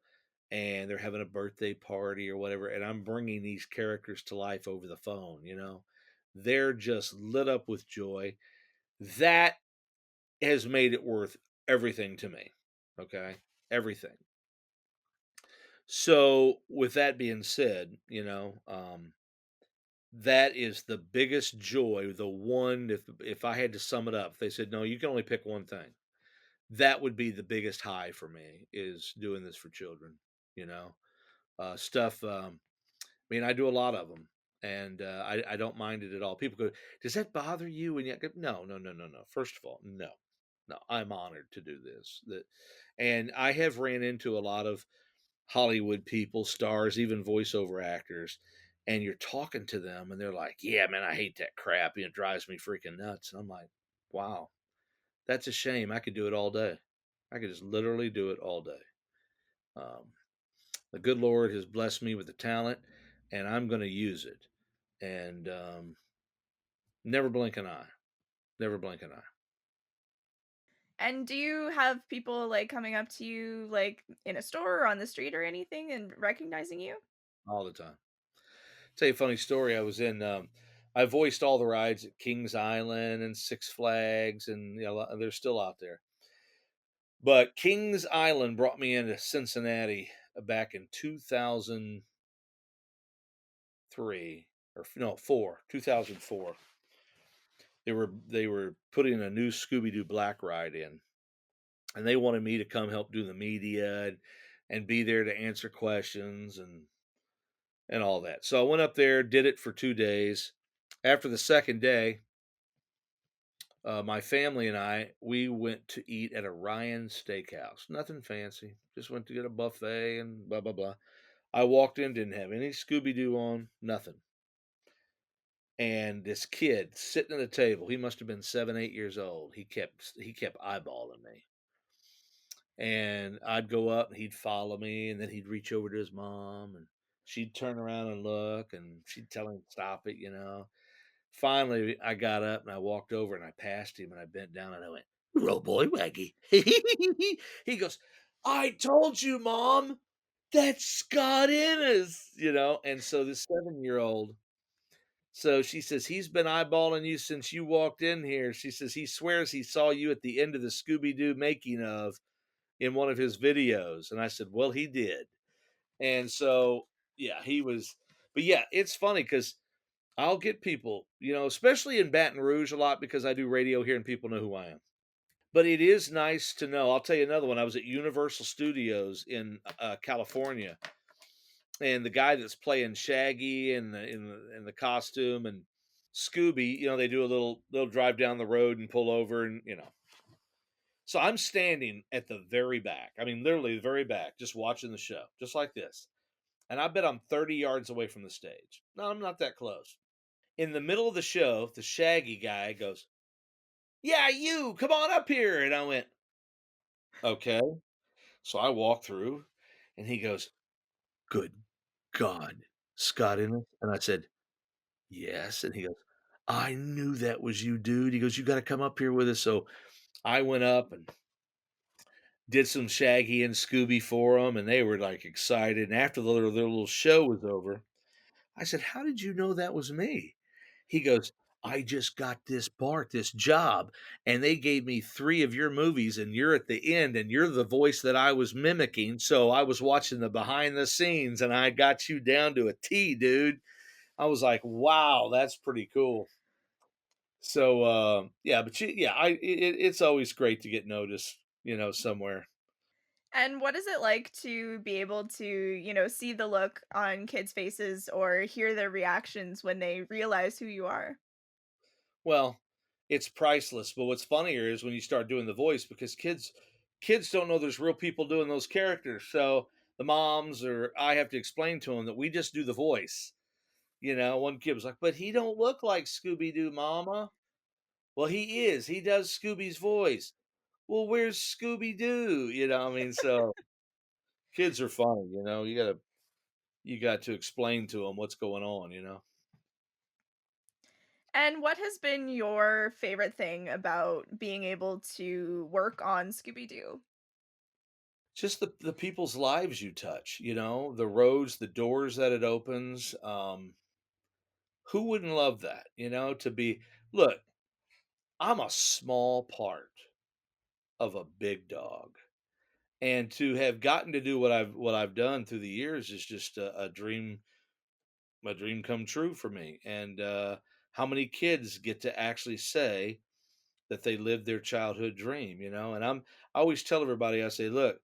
and they're having a birthday party or whatever, and I'm bringing these characters to life over the phone. They're just lit up with joy. That has made it worth everything to me. Okay, everything. So, with that being said, that is the biggest joy. The one, if I had to sum it up, if they said no, you can only pick one thing, that would be the biggest high for me, is doing this for children. You know, stuff. I mean, I do a lot of them, and I don't mind it at all. People go, "Does that bother you?" And yet, no, no, no, no, no. First of all, no, no. I'm honored to do this. And I have ran into a lot of Hollywood people, stars, even voiceover actors, and you're talking to them, and they're like, "Yeah, man, I hate that crap. It drives me freaking nuts." And I'm like, "Wow, that's a shame. I could do it all day. I could just literally do it all day." Um, the good Lord has blessed me with the talent, and I'm going to use it. And never blink an eye. Never blink an eye. And do you have people like coming up to you like in a store or on the street or anything and recognizing you? All the time. Tell you a funny story. I voiced all the rides at Kings Island and Six Flags, and they're still out there. But Kings Island brought me into Cincinnati back in 2003 or no 2004. They were putting a new Scooby Doo Black ride in, and they wanted me to come help do the media and be there to answer questions and all that. So I went up there, did it for 2 days. After the second day, my family and we went to eat at a Ryan Steakhouse. Nothing fancy. Just went to get a buffet and blah, blah, blah. I walked in, didn't have any Scooby-Doo on, nothing. And this kid sitting at the table, he must have been 7, 8 years old. He kept eyeballing me. And I'd go up and he'd follow me, and then he'd reach over to his mom, and she'd turn around and look, and she'd tell him, "Stop it." Finally, I got up and I walked over and I passed him and I bent down and I went, "Roll boy waggy." He goes, "I told you, Mom, that's Scott Innes." And so this 7-year-old, so she says, "He's been eyeballing you since you walked in here." She says, "He swears he saw you at the end of the Scooby-Doo making of in one of his videos." And I said, "Well, he did." And so, yeah, he was, but yeah, it's funny because I'll get people, especially in Baton Rouge a lot because I do radio here and people know who I am. But it is nice to know. I'll tell you another one. I was at Universal Studios in California, and the guy that's playing Shaggy in the costume and Scooby, they do they'll drive down the road and pull over, and. So I'm standing at the very back. I mean, literally the very back, just watching the show, just like this. And I bet I'm 30 yards away from the stage. No, I'm not that close. In the middle of the show, the Shaggy guy goes, "Yeah, you, come on up here." And I went, "Okay." So I walk through and he goes, "Good God, Scott in it?" And I said, "Yes." And he goes, "I knew that was you, dude." He goes, "You got to come up here with us." So I went up and did some Shaggy and Scooby for them, and they were like excited. And after their little show was over, I said, "How did you know that was me?" He goes, "I just got this job, and they gave me 3 of your movies, and you're at the end, and you're the voice that I was mimicking. So I was watching the behind the scenes, and I got you down to a T, dude." I was like, "Wow, that's pretty cool." So yeah, but it's always great to get noticed, somewhere. And what is it like to be able to, see the look on kids' faces or hear their reactions when they realize who you are? Well, it's priceless, but what's funnier is when you start doing the voice because kids don't know there's real people doing those characters. So the moms or I have to explain to them that we just do the voice. One kid was like, "But he don't look like Scooby-Doo, mama." Well, he is. He does Scooby's voice. Well, where's Scooby-Doo? I mean, so kids are funny, you got to explain to them what's going on. And what has been your favorite thing about being able to work on Scooby-Doo? Just the people's lives you touch, the roads, the doors that it opens. Who wouldn't love that, to be look, I'm a small part of a big dog. And to have gotten to do what I've done through the years is just a dream come true for me. And how many kids get to actually say that they lived their childhood dream. And I always tell everybody, I say, look,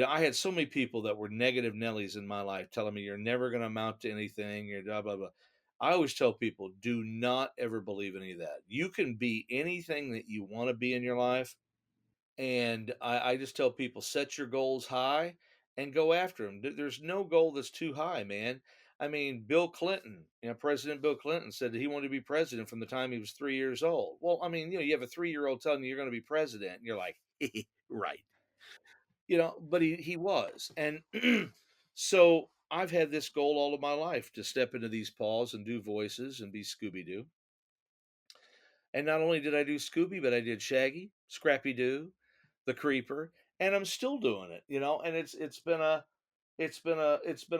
I had so many people that were negative Nellies in my life telling me you're never going to amount to anything, you're blah, blah, blah. I always tell people, do not ever believe any of that. You can be anything that you want to be in your life. And I just tell people, set your goals high and go after them. There's no goal that's too high, man. I mean, Bill Clinton, President Bill Clinton said that he wanted to be president from the time he was 3 years old. Well, I mean, you have a 3-year-old telling you you're going to be president, and you're like, right, but he was. And so I've had this goal all of my life to step into these paws and do voices and be Scooby Doo. And not only did I do Scooby, but I did Shaggy, Scrappy-Doo, the Creeper, and I'm still doing it, and it's been a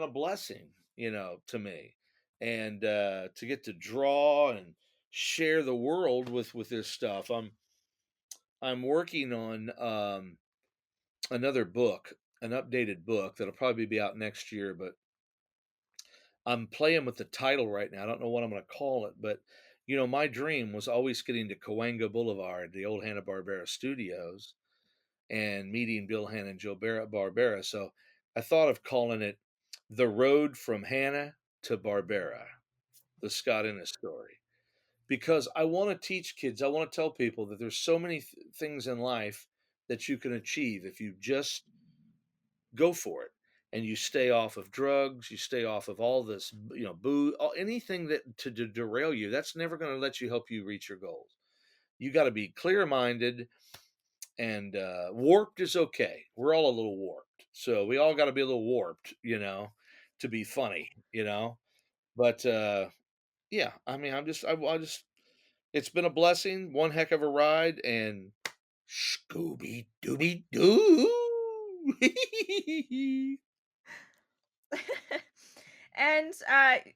blessing, to me. And to get to draw and share the world with this stuff. I'm working on another book, an updated book that'll probably be out next year, but I'm playing with the title right now. I don't know what I'm going to call it, but my dream was always getting to Cahuenga Boulevard, the old Hanna-Barbera studios, and meeting Bill Hanna and Joe Barbera. So I thought of calling it The Road from Hanna to Barbera, the Scott Innes story. Because I want to teach kids, I want to tell people that there's so many things in life that you can achieve if you just go for it and you stay off of drugs, you stay off of all this, boo, anything that to derail you. That's never going to let you help you reach your goals. You got to be clear minded, and warped is okay. We're all a little warped, so we all got to be a little warped, to be funny, But yeah, I mean, I just, it's been a blessing, one heck of a ride, and Scooby Dooby Doo. And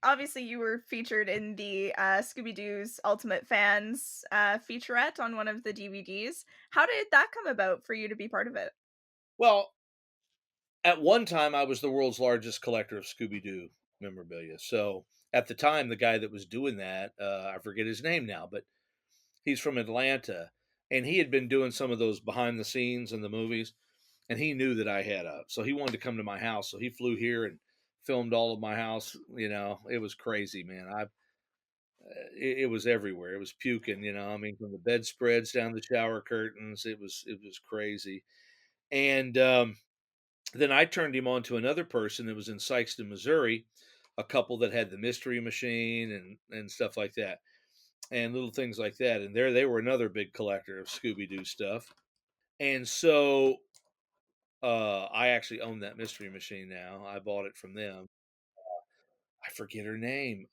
obviously, you were featured in the Scooby-Doo's Ultimate Fans featurette on one of the DVDs. How did that come about for you to be part of it? Well, at one time, I was the world's largest collector of Scooby Doo memorabilia. So at the time, the guy that was doing that, I forget his name now, but he's from Atlanta, and he had been doing some of those behind the scenes in the movies, and he knew that I had a so he wanted to come to my house, so he flew here and filmed all of my house. It was crazy, man. It was everywhere. It was puking, I mean, from the bedspreads down the shower curtains. It was crazy. And then I turned him on to another person that was in Sikeston, Missouri, a couple that had the mystery machine and stuff like that, and little things like that. And there they were, another big collector of Scooby Doo stuff. And so I actually own that mystery machine now. I bought it from them. I forget her name.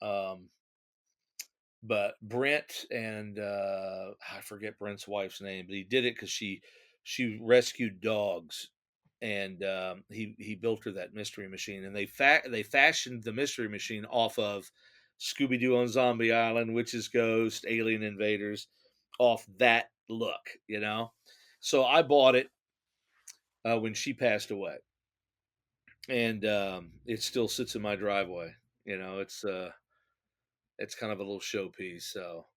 But Brent and I forget Brent's wife's name, but he did it because she rescued dogs, and he built her that mystery machine, and they fashioned the mystery machine off of Scooby Doo on Zombie Island, Witch's Ghost, Alien Invaders, off that look. So I bought it when she passed away, and it still sits in my driveway. It's kind of a little showpiece. So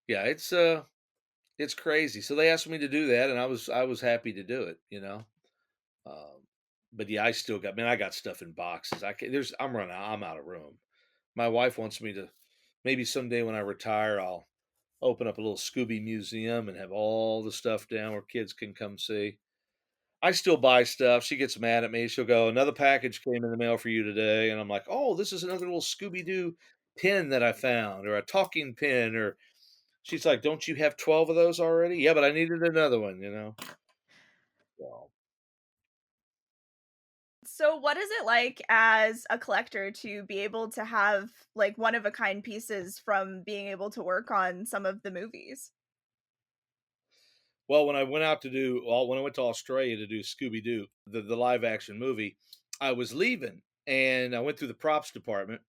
yeah, it's crazy. So they asked me to do that, and I was happy to do it. Um, but yeah, I still got, man, I got stuff in boxes. I can there's I'm running I'm out of room. My wife wants me to, maybe someday when I retire, I'll open up a little Scooby museum and have all the stuff down where kids can come see. I still buy stuff. She gets mad at me. She'll go, "Another package came in the mail for you today." And I'm like, "Oh, this is another little Scooby Doo pin that I found, or a talking pin." Or she's like, "Don't you have 12 of those already?" "Yeah, but I needed another one. So, So, what is it like as a collector to be able to have like one of a kind pieces from being able to work on some of the movies? well, when I went to Australia to do Scooby Doo, the live action movie, I was leaving and I went through the props department,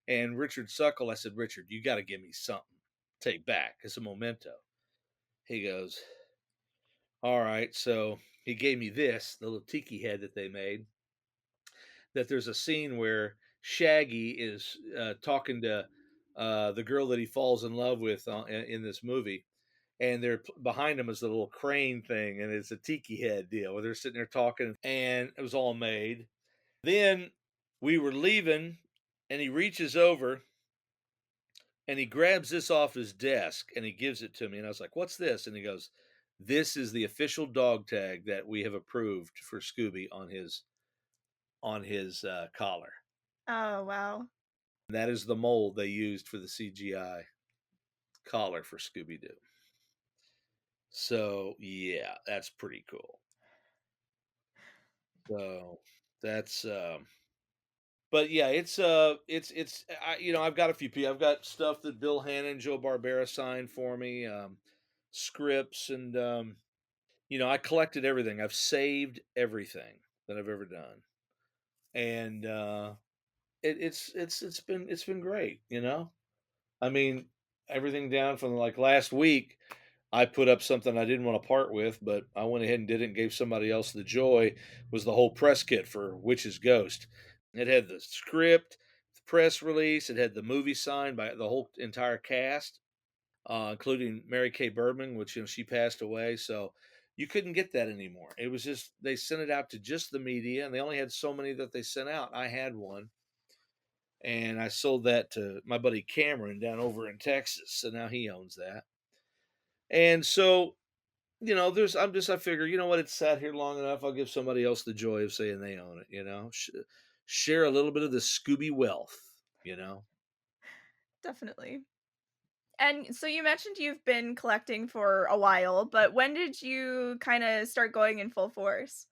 and Richard Suckle, I said, "Richard, you got to give me something to take back as a memento." He goes, "All right." So he gave me the little tiki head that they made. That there's a scene where Shaggy is talking to the girl that he falls in love with in this movie, and they're behind him is the little crane thing, and it's a tiki head deal where they're sitting there talking, and it was all made. Then we were leaving, and he reaches over and he grabs this off his desk and he gives it to me, and I was like, "What's this?" And he goes, "This is the official dog tag that we have approved for Scooby on his collar. Oh, wow. That is the mold they used for the CGI collar for Scooby Doo." So yeah, that's pretty cool. So that's but yeah, I've got a few people. I've got stuff that Bill Hanna and Joe Barbera signed for me, scripts, and I collected everything. I've saved everything that I've ever done, and it's been great. I mean, everything down from like last week. I put up something I didn't want to part with, but I went ahead and did it and gave somebody else the joy. Was the whole press kit for Witch's Ghost. It had the script, the press release. It had the movie signed by the whole entire cast, including Mary Kay Bergman, which she passed away. So you couldn't get that anymore. It was just they sent it out to just the media, and they only had so many that they sent out. I had one, and I sold that to my buddy Cameron down over in Texas. So now he owns that. And so I figure, you know what, it's sat here long enough. I'll give somebody else the joy of saying they own it. Share a little bit of the Scooby wealth. Definitely. And so you mentioned you've been collecting for a while, but when did you kind of start going in full force?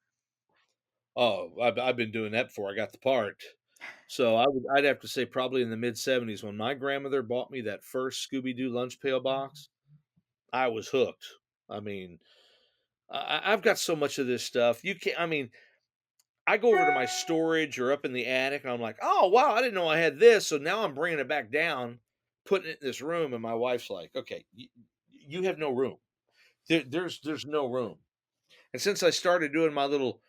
Oh, I've been doing that before I got the part. So I'd have to say probably in the mid '70s when my grandmother bought me that first Scooby Doo lunch pail box. I was hooked. I mean, I've got so much of this stuff. You can't. I mean, I go over to my storage or up in the attic, and I'm like, "Oh wow, I didn't know I had this." So now I'm bringing it back down, putting it in this room, and my wife's like, "Okay, you have no room. There's no room." And since I started doing my little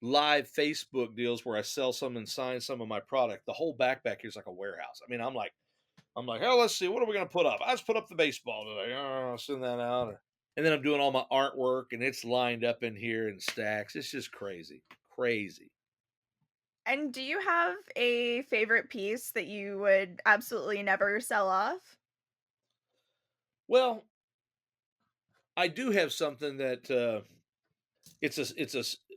live Facebook deals where I sell some and sign some of my product. The whole backpack here is like a warehouse. I mean, I'm like, oh, let's see, what are we gonna put up? Let's put up the baseball today. Oh, send that out. And then I'm doing all my artwork, and it's lined up in here in stacks. It's just crazy, crazy. And do you have a favorite piece that you would absolutely never sell off? Well, I do have something that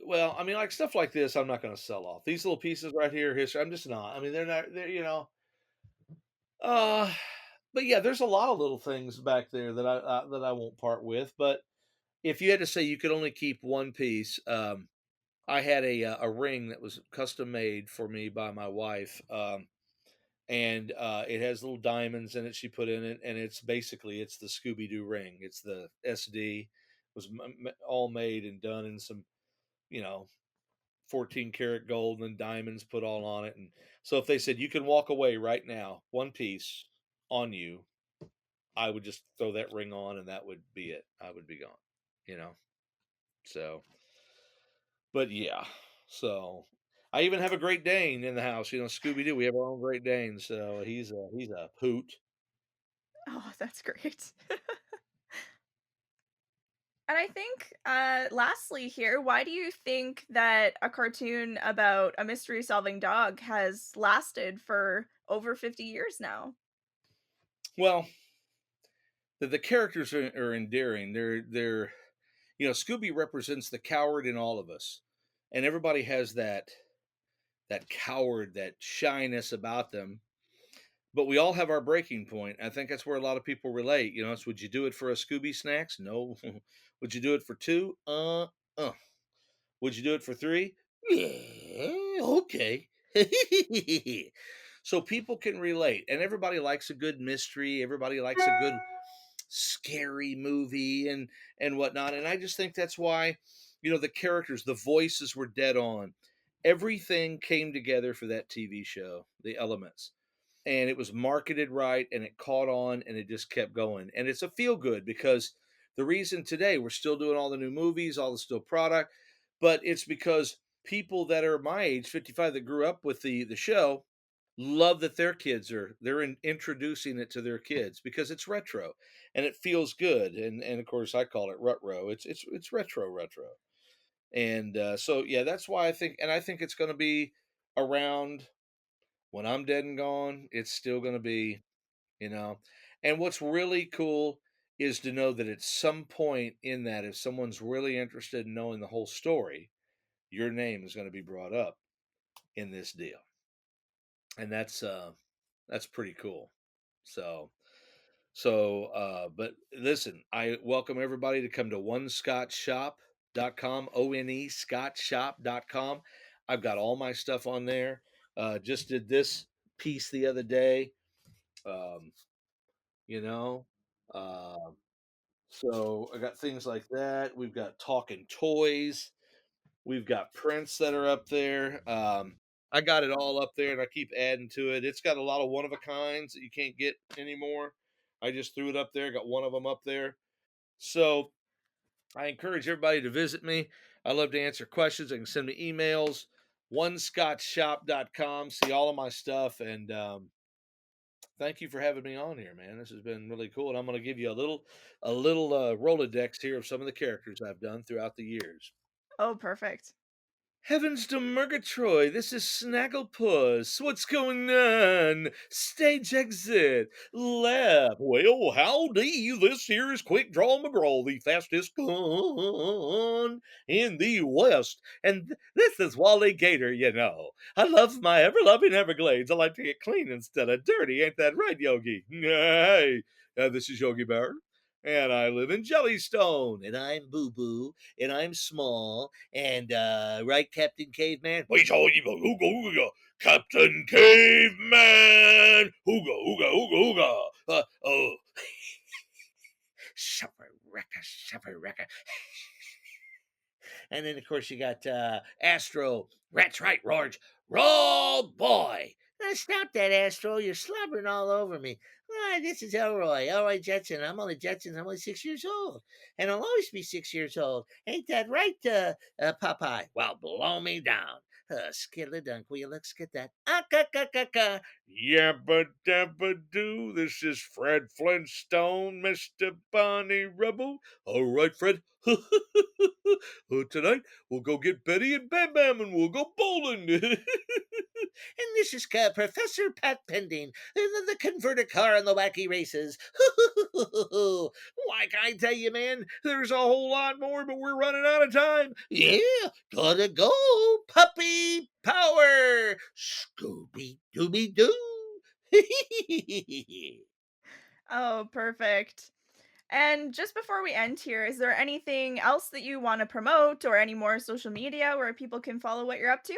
well, I mean, like stuff like this, I'm not going to sell off. These little pieces right here, history. I'm just not. I mean, they're not. They're Uh, but yeah, there's a lot of little things back there that I won't part with. But if you had to say you could only keep one piece, I had a ring that was custom made for me by my wife, and it has little diamonds in it. She put in it, and it's the Scooby Doo ring. It's the SD. It was all made and done in some you know 14 karat gold and diamonds put all on it. And so if they said you can walk away right now, one piece on you, I would just throw that ring on and that would be it. I would be gone, you know. So, but yeah. So I even have a Great Dane in the house, Scooby Doo. We have our own Great Dane, so he's a hoot. Oh, that's great. And I think, lastly here, why do you think that a cartoon about a mystery solving dog has lasted for over 50 years now? Well, the characters are endearing. They're Scooby represents the coward in all of us, and everybody has that coward, that shyness about them. But we all have our breaking point. I think that's where a lot of people relate. It's would you do it for a Scooby Snacks? No. Would you do it for two? Would you do it for three? Yeah, okay. So people can relate, and everybody likes a good mystery. Everybody likes a good scary movie and whatnot. And I just think that's why, the characters, the voices were dead on. Everything came together for that TV show, the elements, and it was marketed right, and it caught on, and it just kept going. And it's a feel good because the reason today we're still doing all the new movies, all the still product, but it's because people that are my age, 55, that grew up with the show, love that their kids introducing it to their kids because it's retro and it feels good. And of course I call it rutro. It's retro. And so yeah, that's why I think it's going to be around when I'm dead and gone. It's still going to be, you know. And what's really cool is to know that at some point in that, if someone's really interested in knowing the whole story, your name is going to be brought up in this deal. And that's pretty cool. So but listen, I welcome everybody to come to onescottshop.com, ONE Scottshop.com. I've got all my stuff on there. Just did this piece the other day. Um, you know, uh, so I got things like that. We've got talking toys. We've got prints that are up there. I got it all up there and I keep adding to it. It's got a lot of one of a kinds that you can't get anymore. I just threw it up there, got one of them up there. So I encourage everybody to visit me. I love to answer questions. They can send me emails. onescottshop.com. See all of my stuff. And thank you for having me on here, man. This has been really cool. And I'm going to give you a little Rolodex here of some of the characters I've done throughout the years. Oh, perfect. Heavens to Murgatroyd, this is Snagglepuss. What's going on? Stage exit. Left. Well, howdy. This here is Quick Draw McGraw, the fastest gun in the West. And this is Wally Gator, I love my ever-loving Everglades. I like to get clean instead of dirty. Ain't that right, Yogi? Hey, this is Yogi Bear. And I live in Jellystone. And I'm Boo Boo. And I'm small. And, right, Captain Caveman? Wait, hooga, hooga, Captain Caveman! Hooga, hooga, hooga, hooga. Oh. Shuffer-wrecker. And then, of course, you got Astro. That's right, Rorge. Roll boy. Stop that, Astro. You're slobbering all over me. Hi, this is Elroy. Elroy Jetson. I'm only Jetson. I'm only 6 years old. And I'll always be 6 years old. Ain't that right, Popeye? Well, blow me down. Skidly-dunk, will you let's get that? Ah-ka-ka-ka-ka. Yabba dabba doo, this is Fred Flintstone, Mr. Barney Rubble. All right, Fred. Tonight we'll go get Betty and Bam Bam and we'll go bowling. And this is Professor Pat Pending, the converter car and the wacky races. Why, can I tell you, man, There's a whole lot more, but we're running out of time. yeah, gotta go, puppy power, Scooby-Dooby-Doo. Oh, perfect. And just before we end here, is there anything else that you want to promote or any more social media where people can follow what you're up to?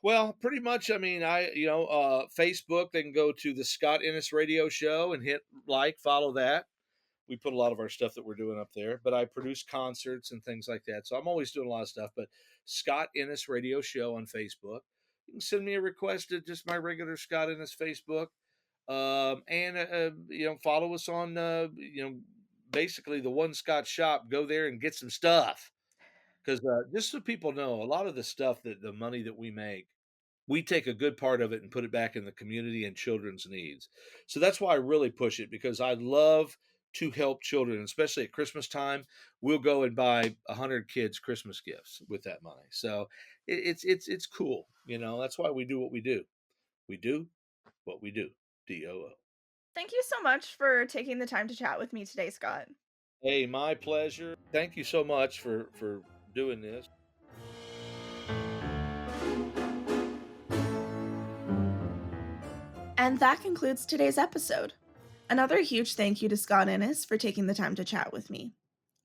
Well, pretty much. I mean, Facebook. They can go to the Scott Ennis Radio Show and hit like, follow that. We put a lot of our stuff that we're doing up there. But I produce concerts and things like that, so I'm always doing a lot of stuff. But Scott Ennis Radio Show on Facebook. You can send me a request to just my regular Scott Ennis Facebook, and follow us on basically the One Scott Shop. Go there and get some stuff because just so people know, a lot of the stuff that the money that we make, we take a good part of it and put it back in the community and children's needs. So that's why I really push it because I love to help children, especially at Christmas time. We'll go and buy 100 kids Christmas gifts with that money. So it's cool. That's why we do what we do. We do what we do. DOO. Thank you so much for taking the time to chat with me today, Scott. Hey, my pleasure. Thank you so much for doing this. And that concludes today's episode. Another huge thank you to Scott Ennis for taking the time to chat with me.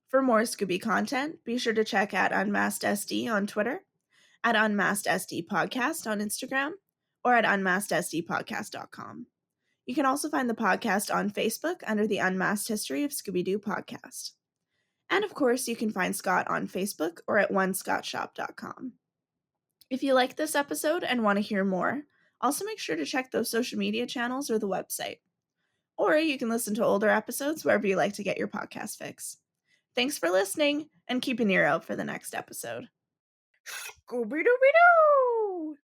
For more Scooby content, be sure to check out Unmasked SD on Twitter, at Unmasked SD Podcast on Instagram, or at unmaskedsdpodcast.com. You can also find the podcast on Facebook under the Unmasked History of Scooby-Doo podcast. And of course, you can find Scott on Facebook or at onescottshop.com. If you like this episode and want to hear more, also make sure to check those social media channels or the website. Or you can listen to older episodes wherever you like to get your podcast fix. Thanks for listening, and keep an ear out for the next episode. Scooby-Dooby-Doo!